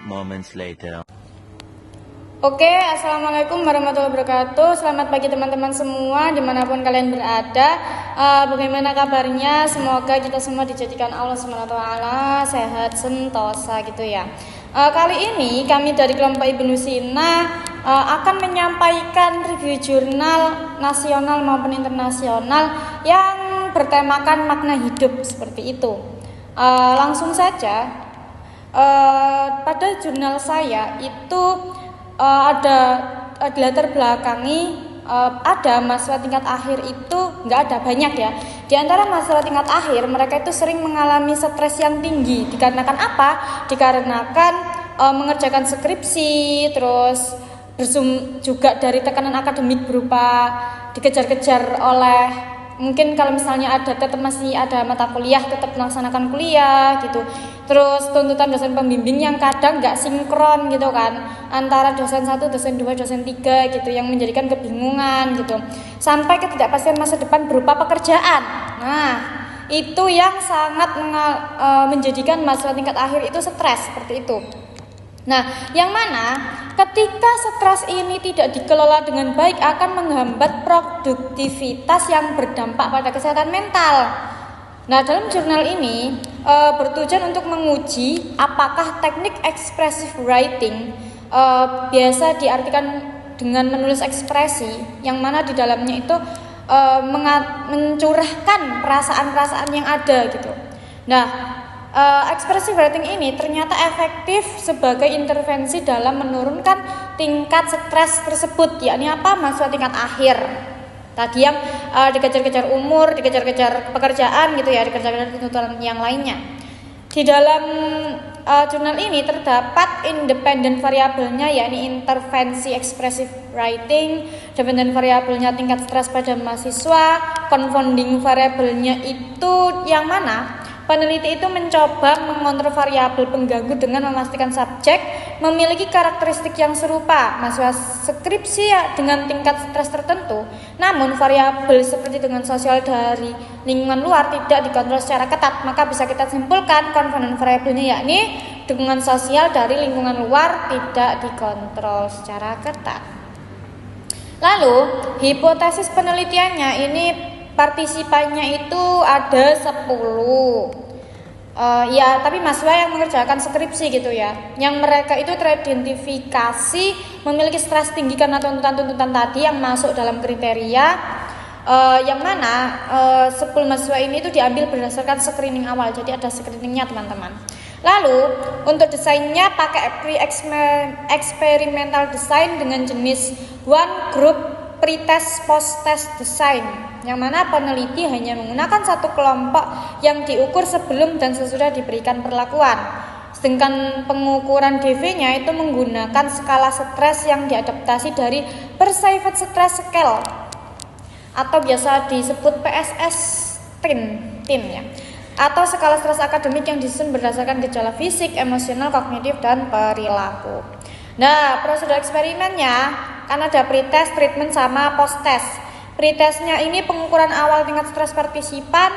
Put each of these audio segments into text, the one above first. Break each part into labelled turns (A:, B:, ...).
A: moments later.
B: Oke, assalamualaikum warahmatullahi wabarakatuh. Selamat pagi teman-teman semua dimanapun kalian berada. Bagaimana kabarnya? Semoga kita semua dijadikan Allah SWT sehat sentosa gitu ya. Kali ini kami dari kelompok Ibnu Sina akan menyampaikan review jurnal nasional maupun internasional yang bertemakan makna hidup seperti itu. Langsung saja, pada jurnal saya itu ada latar belakangi, ada mahasiswa tingkat akhir itu nggak ada banyak ya. Di antara mahasiswa tingkat akhir mereka itu sering mengalami stres yang tinggi. Dikarenakan apa? Dikarenakan mengerjakan skripsi, terus juga dari tekanan akademik berupa dikejar-kejar oleh, mungkin kalau misalnya tetap masih ada mata kuliah, tetap melaksanakan kuliah gitu. Terus tuntutan dosen pembimbing yang kadang nggak sinkron gitu kan, antara dosen 1, dosen 2, dosen 3 gitu, yang menjadikan kebingungan gitu. Sampai ketidakpastian masa depan berupa pekerjaan. Nah, itu yang sangat menjadikan mahasiswa tingkat akhir itu stres seperti itu. Nah, yang mana ketika stres ini tidak dikelola dengan baik akan menghambat produktivitas yang berdampak pada kesehatan mental. Nah, dalam jurnal ini bertujuan untuk menguji apakah teknik expressive writing, biasa diartikan dengan menulis ekspresi, yang mana di dalamnya itu mencurahkan perasaan-perasaan yang ada gitu. Nah, expressive writing ini ternyata efektif sebagai intervensi dalam menurunkan tingkat stres tersebut, yakni apa? Mahasiswa tingkat akhir tadi yang dikejar-kejar umur, dikejar-kejar pekerjaan gitu ya, dikejar-kejar tuntutan yang lainnya. Di dalam jurnal ini terdapat independen variabelnya, yakni intervensi expressive writing, dependent variabelnya tingkat stres pada mahasiswa, confounding variabelnya itu yang mana peneliti itu mencoba mengontrol variabel pengganggu dengan memastikan subjek memiliki karakteristik yang serupa mahasiswa skripsi ya, dengan tingkat stres tertentu. Namun variabel seperti dengan sosial dari lingkungan luar tidak dikontrol secara ketat. Maka bisa kita simpulkan konfonan variabelnya yakni dukungan sosial dari lingkungan luar tidak dikontrol secara ketat. Lalu hipotesis penelitiannya ini partisipannya itu ada 10. Ya, tapi mahasiswa yang mengerjakan skripsi gitu ya, yang mereka itu teridentifikasi memiliki stres tinggi karena tuntutan-tuntutan tadi yang masuk dalam kriteria, yang mana 10 mahasiswa ini itu diambil berdasarkan screening awal. Jadi ada screeningnya teman-teman. Lalu untuk desainnya pakai pre-experimental design dengan jenis one group pre-test post-test design, yang mana peneliti hanya menggunakan satu kelompok yang diukur sebelum dan sesudah diberikan perlakuan. Sedangkan pengukuran DV-nya itu menggunakan skala stres yang diadaptasi dari Perceived Stress Scale atau biasa disebut PSS TIN ya, atau skala stres akademik yang disusun berdasarkan gejala fisik, emosional, kognitif, dan perilaku. Nah, prosedur eksperimennya kan ada pre-test, treatment, sama post-test. Pre-testnya ini pengukuran awal tingkat stres partisipan.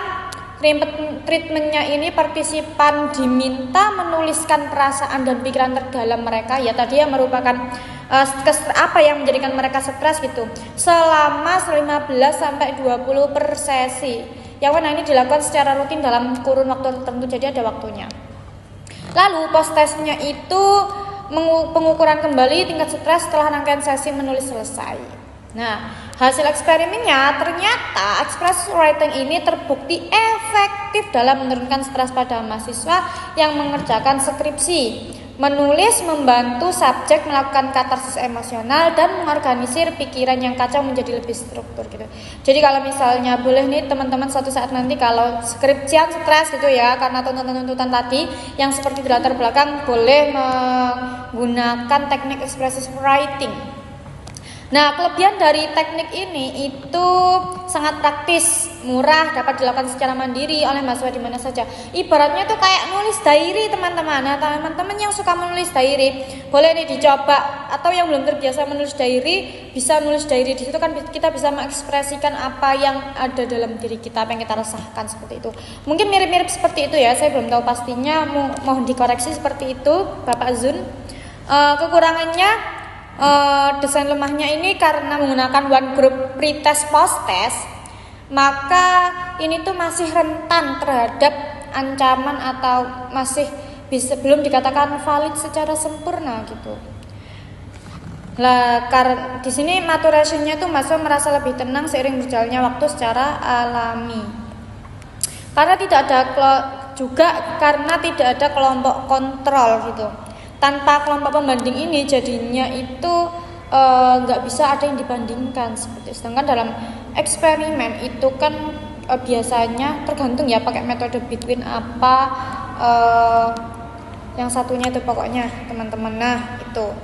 B: Treatmentnya ini partisipan diminta menuliskan perasaan dan pikiran terdalam mereka, ya tadi yang merupakan apa yang menjadikan mereka stres gitu, selama 15-20 per sesi. Yang mana ini dilakukan secara rutin dalam kurun waktu tertentu, jadi ada waktunya. Lalu post-testnya itu pengukuran kembali tingkat stres setelah rangkaian sesi menulis selesai. Nah, hasil eksperimennya ternyata expressive writing ini terbukti efektif dalam menurunkan stres pada mahasiswa yang mengerjakan skripsi. Menulis membantu subjek melakukan katarsis emosional dan mengorganisir pikiran yang kacau menjadi lebih struktur gitu. Jadi kalau misalnya boleh nih teman-teman suatu saat nanti kalau skripsian stres gitu ya karena tuntutan-tuntutan tadi yang seperti di latar belakang, boleh menggunakan teknik expressive writing. Nah, kelebihan dari teknik ini itu sangat praktis, murah, dapat dilakukan secara mandiri oleh mahasiswa di mana saja. Ibaratnya tuh kayak nulis diary, teman-teman. Nah, teman-teman yang suka menulis diary, boleh nih dicoba. Atau yang belum terbiasa menulis diary, bisa nulis diary. Di situ kan kita bisa mengekspresikan apa yang ada dalam diri kita, apa yang kita rasakan seperti itu. Mungkin mirip-mirip seperti itu ya, saya belum tahu pastinya, mohon dikoreksi seperti itu, Bapak Zun. Kekurangannya desain lemahnya ini karena menggunakan one group pretest post test, maka ini tuh masih rentan terhadap ancaman atau masih belum dikatakan valid secara sempurna gitu. Lah karena di sini maturationnya tuh mahasiswa merasa lebih tenang seiring berjalannya waktu secara alami. Karena tidak ada karena tidak ada kelompok kontrol gitu. Tanpa kelompok pembanding ini jadinya itu nggak bisa ada yang dibandingkan seperti. Sedangkan dalam eksperimen itu kan biasanya tergantung ya pakai metode between apa yang satunya itu pokoknya teman-teman. Nah itu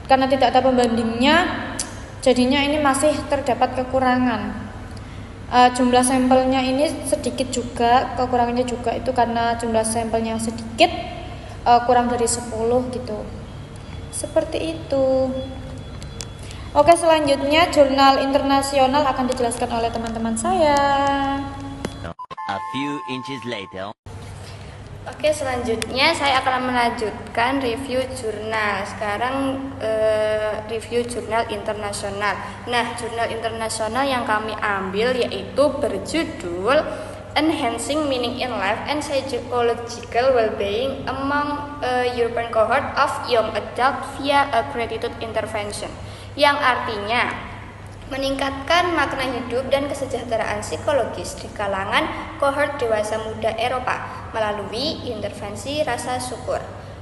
B: karena tidak ada pembandingnya jadinya ini masih terdapat kekurangan. Jumlah sampelnya ini sedikit juga, kekurangannya juga itu karena jumlah sampelnya sedikit, kurang dari 10 gitu. Seperti itu. Oke, selanjutnya jurnal internasional akan dijelaskan oleh teman-teman saya.
A: A few inches later.
C: Oke, selanjutnya saya akan melanjutkan review jurnal. Sekarang review jurnal internasional. Nah, jurnal internasional yang kami ambil yaitu berjudul Enhancing Meaning in Life and Psychological Well-being Among a European Cohort of Young Adults via a Gratitude Intervention, yang artinya meningkatkan makna hidup dan kesejahteraan psikologis di kalangan kohort dewasa muda Eropa melalui intervensi rasa syukur.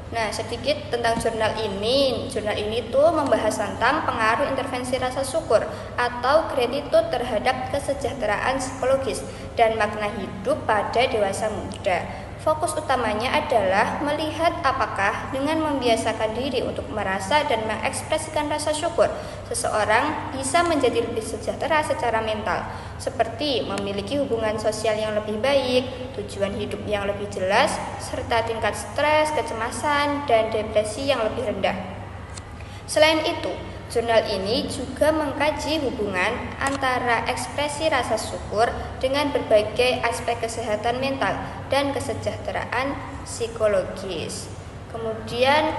C: Nah, sedikit tentang jurnal ini. Jurnal ini tuh membahas tentang pengaruh intervensi rasa syukur atau gratitude terhadap kesejahteraan psikologis dan makna hidup pada dewasa muda. Fokus utamanya adalah melihat apakah dengan membiasakan diri untuk merasa dan mengekspresikan rasa syukur, seseorang bisa menjadi lebih sejahtera secara mental, seperti memiliki hubungan sosial yang lebih baik, tujuan hidup yang lebih jelas, serta tingkat stres, kecemasan, dan depresi yang lebih rendah. Selain itu, jurnal ini juga mengkaji hubungan antara ekspresi rasa syukur dengan berbagai aspek kesehatan mental dan kesejahteraan psikologis. Kemudian,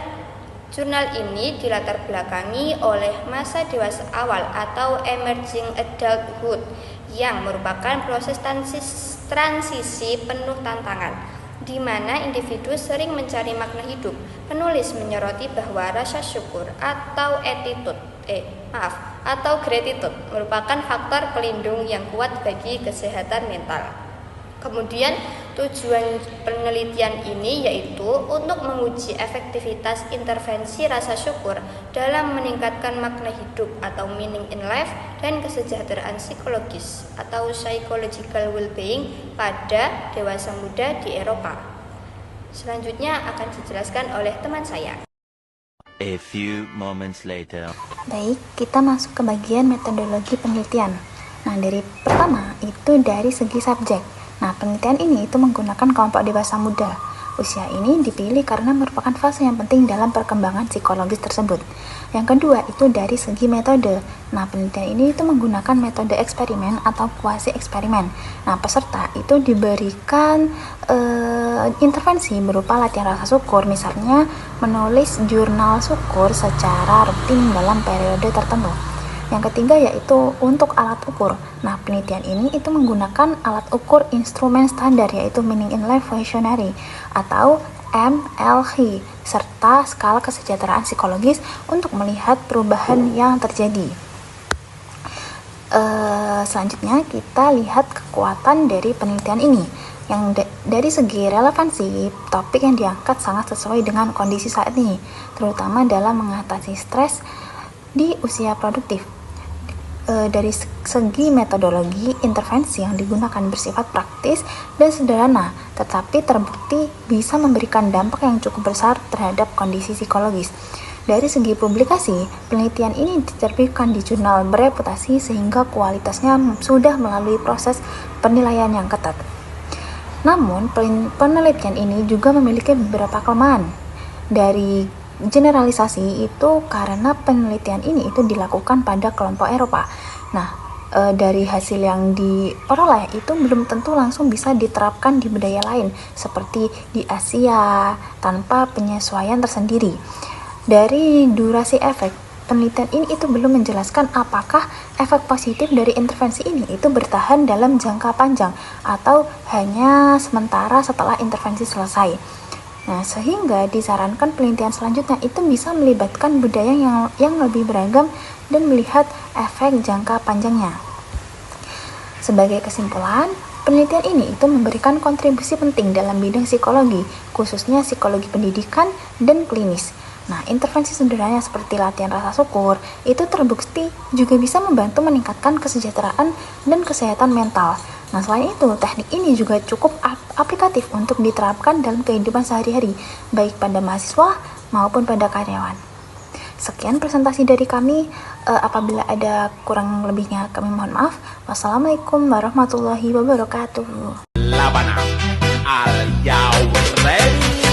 C: jurnal ini dilatar belakangi oleh masa dewasa awal atau emerging adulthood yang merupakan proses transisi penuh tantangan, di mana individu sering mencari makna hidup. Penulis menyoroti bahwa rasa syukur atau gratitude merupakan faktor pelindung yang kuat bagi kesehatan mental. Kemudian tujuan penelitian ini yaitu untuk menguji efektivitas intervensi rasa syukur dalam meningkatkan makna hidup atau meaning in life dan kesejahteraan psikologis atau psychological well-being pada dewasa muda di Eropa. Selanjutnya akan dijelaskan oleh teman saya.
A: A few moments later.
D: Baik, kita masuk ke bagian metodologi penelitian. Nah, dari pertama itu dari segi subjek. Nah, penelitian ini itu menggunakan kelompok dewasa muda. Usia ini dipilih karena merupakan fase yang penting dalam perkembangan psikologis tersebut. Yang kedua itu dari segi metode. Nah, penelitian ini itu menggunakan metode eksperimen atau kuasi eksperimen. Nah, peserta itu diberikan intervensi berupa latihan rasa syukur, misalnya menulis jurnal syukur secara rutin dalam periode tertentu. Yang ketiga yaitu untuk alat ukur. Nah, penelitian ini itu menggunakan alat ukur instrumen standar yaitu Meaning in Life Questionnaire atau MLQ serta skala kesejahteraan psikologis untuk melihat perubahan yang terjadi. Selanjutnya kita lihat kekuatan dari penelitian ini. Yang dari segi relevansi, topik yang diangkat sangat sesuai dengan kondisi saat ini, terutama dalam mengatasi stres di usia produktif. Dari segi metodologi, intervensi yang digunakan bersifat praktis dan sederhana, tetapi terbukti bisa memberikan dampak yang cukup besar terhadap kondisi psikologis. Dari segi publikasi, penelitian ini diterbitkan di jurnal bereputasi sehingga kualitasnya sudah melalui proses penilaian yang ketat. Namun, penelitian ini juga memiliki beberapa kelemahan. Dari generalisasi itu karena penelitian ini itu dilakukan pada kelompok Eropa. Nah, dari hasil yang diperoleh itu belum tentu langsung bisa diterapkan di budaya lain seperti di Asia tanpa penyesuaian tersendiri. Dari durasi efek, penelitian ini itu belum menjelaskan apakah efek positif dari intervensi ini itu bertahan dalam jangka panjang atau hanya sementara setelah intervensi selesai. Nah, sehingga disarankan penelitian selanjutnya itu bisa melibatkan budaya yang lebih beragam dan melihat efek jangka panjangnya. Sebagai kesimpulan, penelitian ini itu memberikan kontribusi penting dalam bidang psikologi, khususnya psikologi pendidikan dan klinis. Nah, intervensi sederhana seperti latihan rasa syukur itu terbukti juga bisa membantu meningkatkan kesejahteraan dan kesehatan mental. Nah, selain itu, teknik ini juga cukup aplikatif untuk diterapkan dalam kehidupan sehari-hari, baik pada mahasiswa maupun pada karyawan. Sekian presentasi dari kami. Apabila ada kurang lebihnya, kami mohon maaf. Wassalamualaikum warahmatullahi wabarakatuh.
E: Labana, are you ready?